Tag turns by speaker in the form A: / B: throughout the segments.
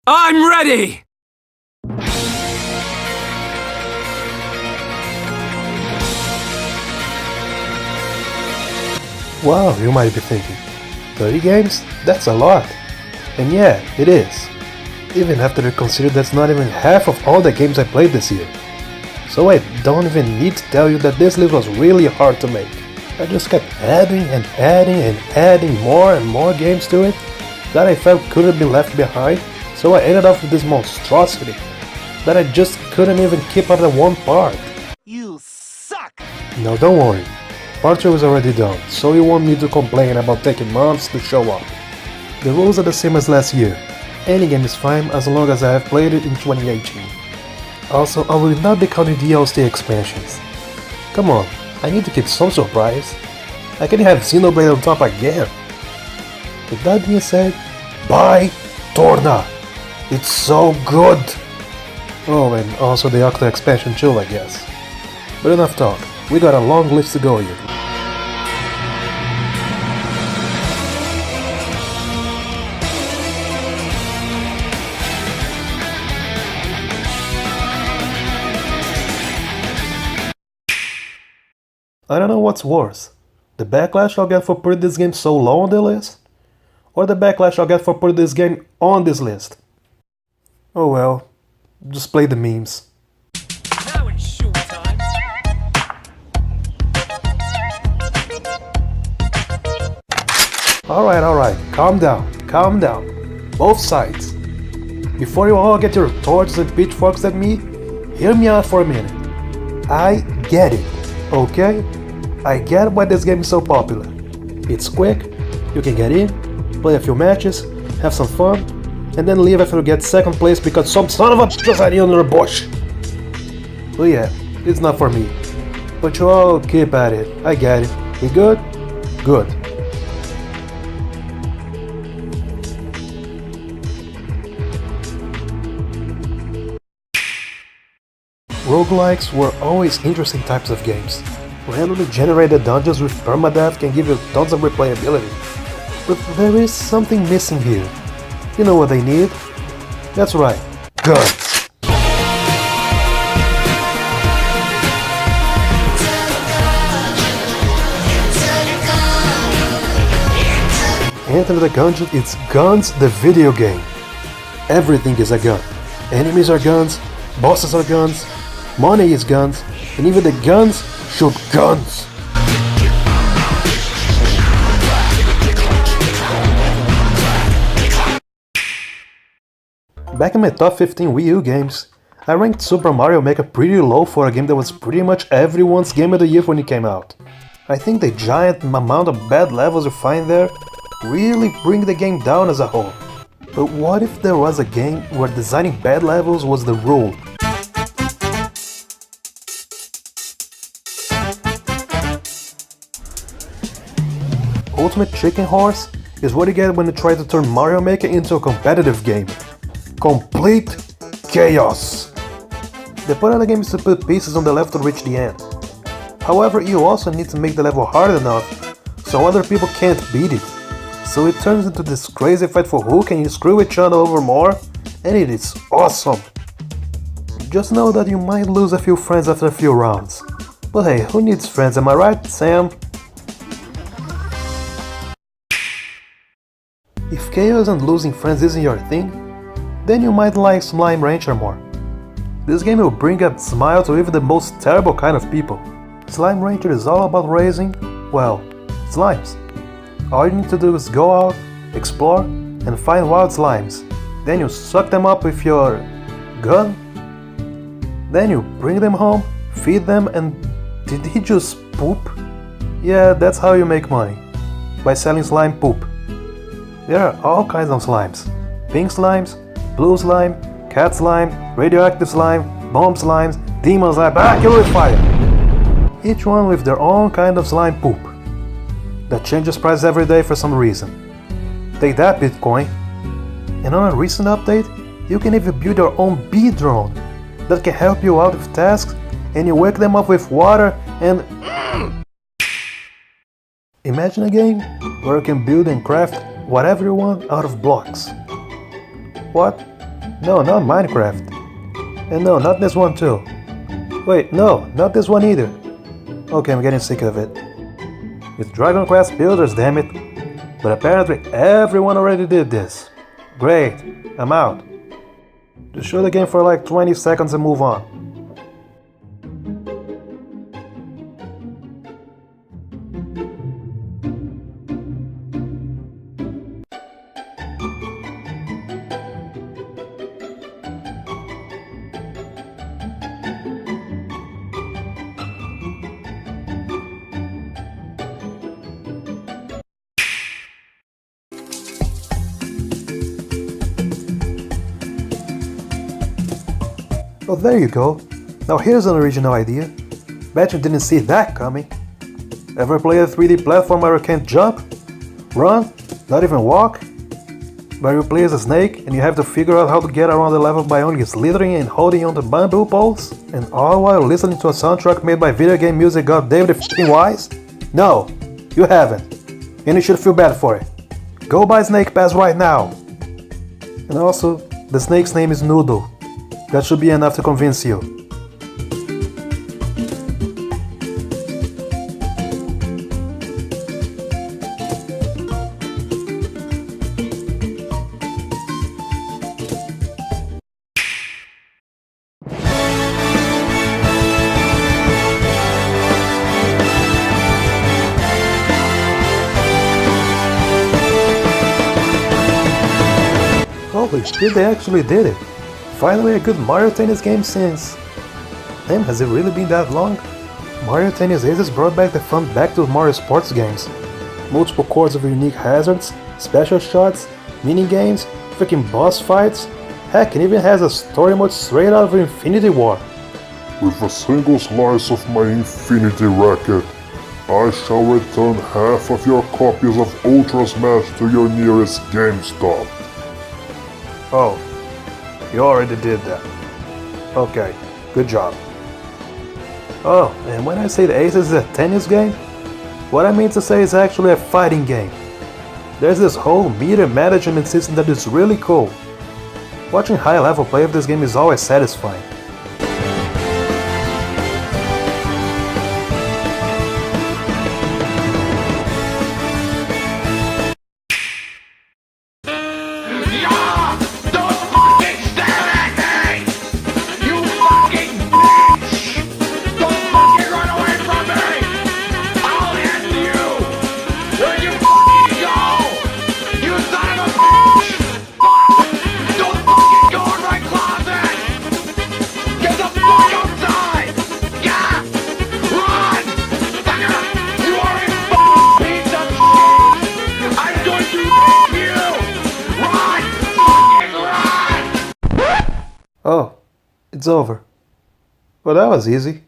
A: I'm ready!
B: Wow, you might be thinking, 30 games? That's a lot. And yeah, it is. Even after you consider that's not even half of all the games I played this year. So I don't even need to tell you that this list was really hard to make. I just kept adding and adding and adding more and more games to it that I felt couldn't be left behind, so I ended up with this monstrosity that I just couldn't even keep up the one part.
C: You suck!
B: No, don't worry. Part 2 is already done, so you won't need to complain about taking months to show up. The rules are the same as last year. Any game is fine as long as I have played it in 2018. Also, I will not be counting DLC expansions. Come on, I need to keep some surprise. I can have Xenoblade on top again. With that being said, buy Torna! It's so good! Oh, and also the Octo expansion too, I guess. But enough talk, we got a long list to go here. I don't know what's worse, the backlash I'll get for putting this game so low on the list, or the backlash I'll get for putting this game on this list. Oh well, just play the memes.
A: Now it's showtime.
B: Alright, calm down, both sides. Before you all get your torches and pitchforks at me, hear me out for a minute. I get it, okay? I get why this game is so popular. It's quick, you can get in, play a few matches, have some fun, and then leave after you get second place because some son of a just hid under a bush. But yeah, it's not for me. But you all keep at it, I get it. We good? Good. Roguelikes were always interesting types of games. Randomly generated dungeons with permadeath can give you tons of replayability. But there is something missing here. You know what they need? That's right, guns! Enter the Gungeon, it's Guns the video game. Everything is a gun. Enemies are guns, bosses are guns, money is guns, and even the guns shoot guns. Back in my top 15 Wii U games, I ranked Super Mario Maker pretty low for a game that was pretty much everyone's game of the year when it came out. I think the giant amount of bad levels you find there really bring the game down as a whole. But what if there was a game where designing bad levels was the rule? Ultimate Chicken Horse is what you get when you try to turn Mario Maker into a competitive game. Complete chaos! The point of the game is to put pieces on the level to reach the end. However, you also need to make the level hard enough so other people can't beat it. So it turns into this crazy fight for who can screw each other over more, and it is awesome! Just know that you might lose a few friends after a few rounds. But hey, who needs friends, am I right, Sam? If chaos and losing friends isn't your thing, then you might like Slime Rancher more. This game will bring a smile to even the most terrible kind of people. Slime Rancher is all about raising, well, slimes. All you need to do is go out, explore, and find wild slimes. Then you suck them up with your gun. Then you bring them home, feed them, and did he just poop? Yeah, that's how you make money. By selling slime poop. There are all kinds of slimes. Pink slimes, blue slime, cat slime, radioactive slime, bomb slimes, demon slime, kill with fire! Each one with their own kind of slime poop. That changes price every day for some reason. Take that, Bitcoin! And on a recent update, you can even build your own bee drone that can help you out with tasks, and you wake them up with water and... Imagine a game where you can build and craft whatever you want out of blocks. What? No, not Minecraft. And no, not this one too. Wait, no, not this one either. Okay, I'm getting sick of it. It's Dragon Quest Builders, damn it. But apparently everyone already did this. Great, I'm out. Just show the game for like 20 seconds and move on. Oh, there you go. Now here's an original idea. Bet you didn't see that coming. Ever play a 3D platform where you can't jump, run, not even walk? Where you play as a snake and you have to figure out how to get around the level by only slithering and holding on to bamboo poles? And all while listening to a soundtrack made by video game music god David F***ing Wise? No, you haven't. And you should feel bad for it. Go buy Snake Pass right now. And also, the snake's name is Noodle. That should be enough to convince you. Holy shit, they actually did it! Finally a good Mario Tennis game since... Damn, has it really been that long? Mario Tennis Aces brought back the fun back to Mario sports games. Multiple courts of unique hazards, special shots, mini-games, freaking boss fights. Heck, it even has a story mode straight out of Infinity War.
D: With a single slice of my Infinity Racket, I shall return half of your copies of Ultra Smash to your nearest GameStop.
B: Oh, you already did that. Okay, good job. Oh, and when I say the Aces is a tennis game, what I mean to say is actually a fighting game. There's this whole meter management system that is really cool. Watching high-level play of this game is always satisfying. Oh, it's over. Well, that was easy.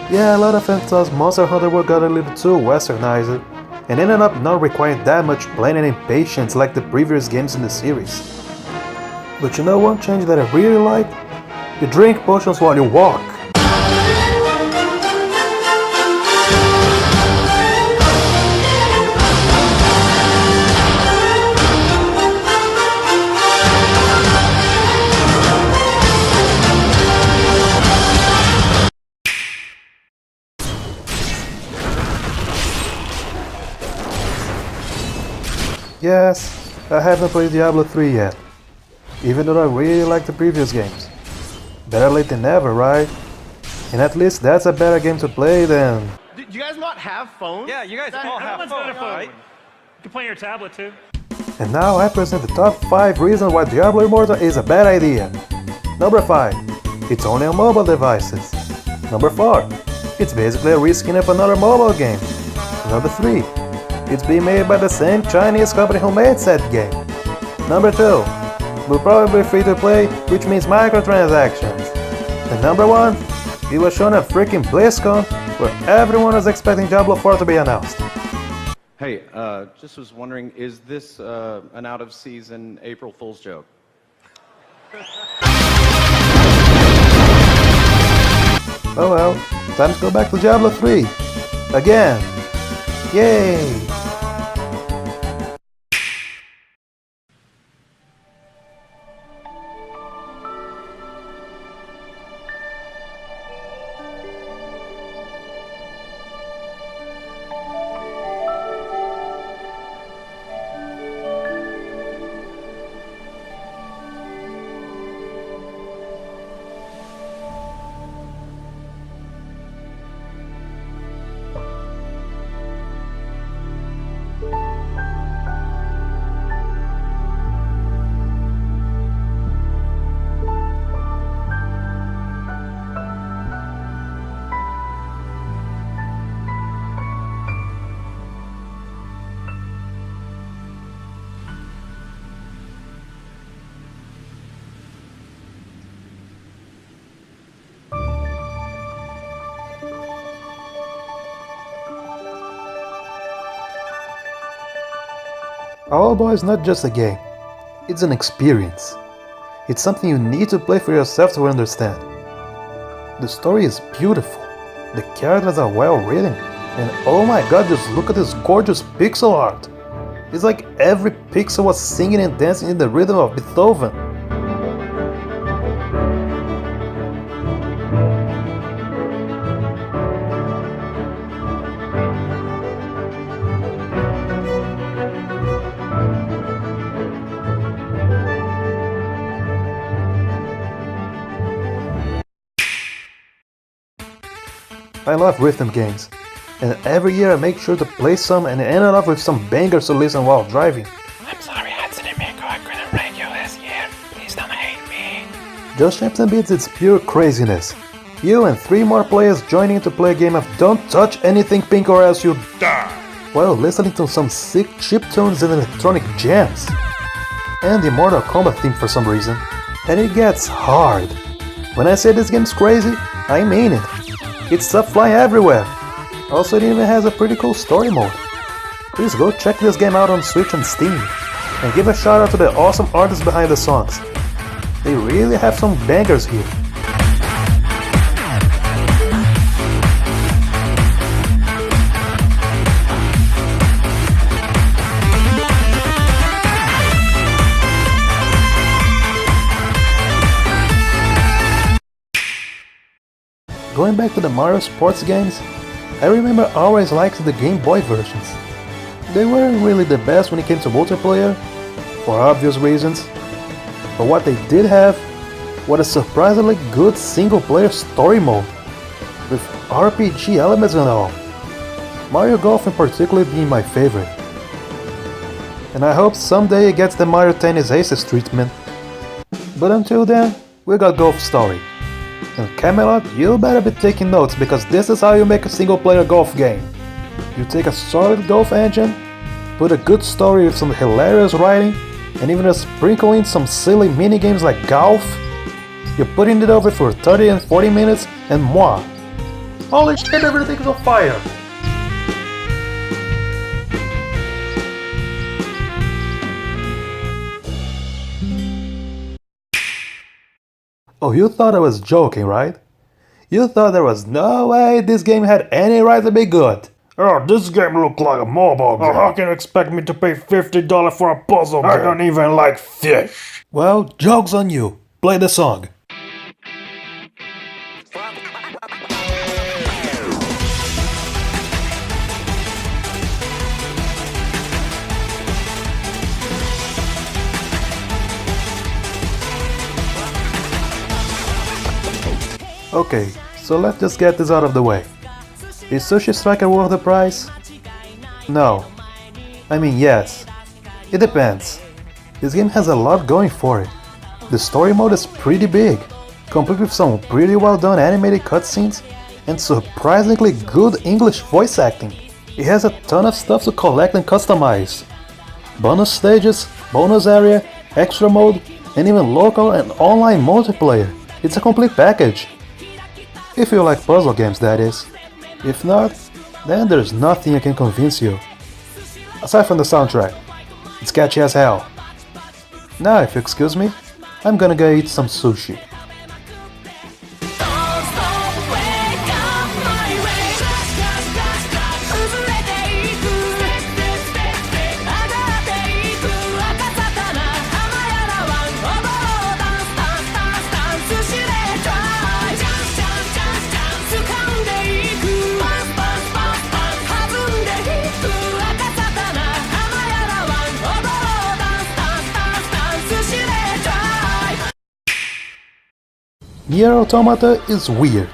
B: Yeah, a lot of fans thought Monster Hunter World got a little too westernized, and ended up not requiring that much planning and patience like the previous games in the series. But you know one change that I really like? You drink potions while you walk. Yes, I haven't played Diablo 3 yet, even though I really like the previous games. Better late than never, right? And at least that's a better game to play than...
C: Do you guys not have phones?
E: Yeah, you guys all have
F: Everyone's got a
E: phones,
F: phone.
E: right?
F: You can play on your tablet too.
B: And now I present the top 5 reasons why Diablo Immortal is a bad idea. Number 5. It's only on mobile devices. Number 4. It's basically a reskin of another mobile game. Number 3. It's being made by the same Chinese company who made said game. Number 2. Will probably be free to play, which means microtransactions. And number 1. It was shown at freaking BlizzCon, where everyone was expecting Diablo 4 to be announced.
C: Hey, just was wondering, is this an out-of-season April Fool's joke?
B: Oh well, time to go back to Diablo 3. Again. Yay! Owlboy is not just a game, it's an experience. It's something you need to play for yourself to understand. The story is beautiful, the characters are well written, and oh my god, just look at this gorgeous pixel art! It's like every pixel was singing and dancing in the rhythm of Beethoven. I love rhythm games, and every year I make sure to play some and end it off with some bangers to listen while driving.
A: I'm sorry, Hudson and Miko, I couldn't rank you this year. Please don't hate me.
B: Just Champs and Beats, it's pure craziness. You and 3 more players joining to play a game of Don't Touch Anything Pink or else you die, while listening to some sick chiptunes and electronic jams. And the Mortal Kombat theme for some reason. And it gets hard. When I say this game's crazy, I mean it. It's stuff flying everywhere. Also, it even has a pretty cool story mode. Please go check this game out on Switch and Steam. And give a shout out to the awesome artists behind the songs. They really have some bangers here. Going back to the Mario sports games, I remember I always liked the Game Boy versions. They weren't really the best when it came to multiplayer, for obvious reasons, but what they did have was a surprisingly good single-player story mode, with RPG elements and all. Mario Golf in particular being my favorite. And I hope someday it gets the Mario Tennis Aces treatment. But until then, we got Golf Story. And Camelot, you better be taking notes because this is how you make a single-player golf game. You take a solid golf engine, put a good story with some hilarious writing, and even sprinkle in some silly minigames like golf. You're putting it over for 30 and 40 minutes and moi. Holy shit, everything's on fire! Oh, you thought I was joking, right? You thought there was no way this game had any right to be good.
E: Oh, this game looked like a mobile game. How can you expect me to pay $50 for a puzzle game? I don't even like fish.
B: Well, joke's on you. Play the song. Okay, so let's just get this out of the way. Is Sushi Striker worth the price? No. I mean, yes. It depends. This game has a lot going for it. The story mode is pretty big, complete with some pretty well done animated cutscenes and surprisingly good English voice acting. It has a ton of stuff to collect and customize. Bonus stages, bonus area, extra mode, and even local and online multiplayer. It's a complete package. If you like puzzle games, that is. If not, then there's nothing I can convince you. Aside from the soundtrack, it's catchy as hell. Now, if you excuse me, I'm gonna go eat some sushi. Nier Automata is weird.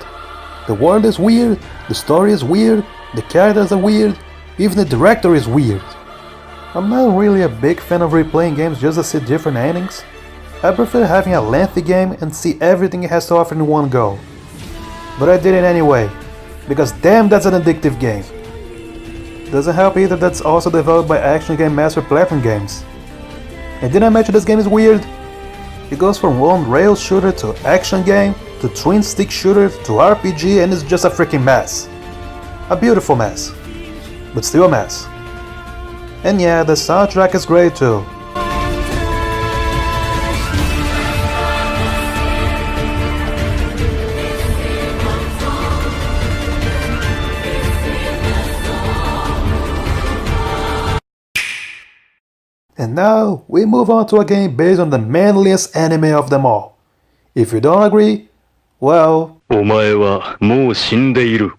B: The world is weird, the story is weird, the characters are weird, even the director is weird. I'm not really a big fan of replaying games just to see different endings. I prefer having a lengthy game and see everything it has to offer in one go. But I did it anyway, because damn, that's an addictive game. Doesn't help either that's also developed by Action Game Master Platinum Games. And didn't I mention this game is weird? It goes from one rail shooter to action game to twin stick shooter to RPG, and it's just a freaking mess. A beautiful mess, but still a mess. And yeah, the soundtrack is great too. And now, we move on to a game based on the manliest anime of them all. If you don't agree, well...
G: お前はもう死んでいる。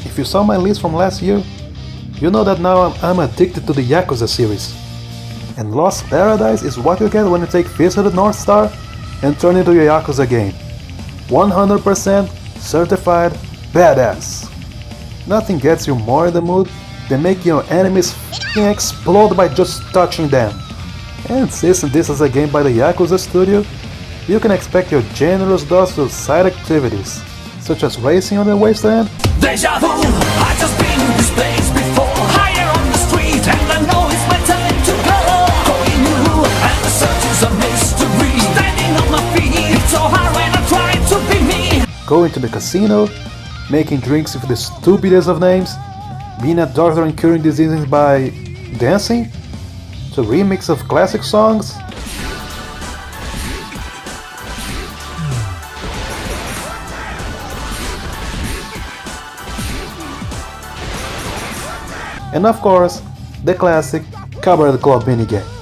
B: If you saw my list from last year, you know that now I'm addicted to the Yakuza series. And Lost Paradise is what you get when you take Fist of the North Star and turn it into a Yakuza game. 100% certified badass. Nothing gets you more in the mood than making your enemies f***ing explode by just touching them. And since this is a game by the Yakuza studio, you can expect your generous dose of side activities, such as racing on the wasteland,
H: Deja vu, I just been in this place before. Higher on the street, and I know it's my time to go. Going new, and the search is a mystery. Standing on my feet, it's so hard when I try to be me.
B: going to the casino, making drinks with the stupidest of names, being a doctor and curing diseases by dancing, to remix of classic songs. And of course, the classic Cabaret Club minigame.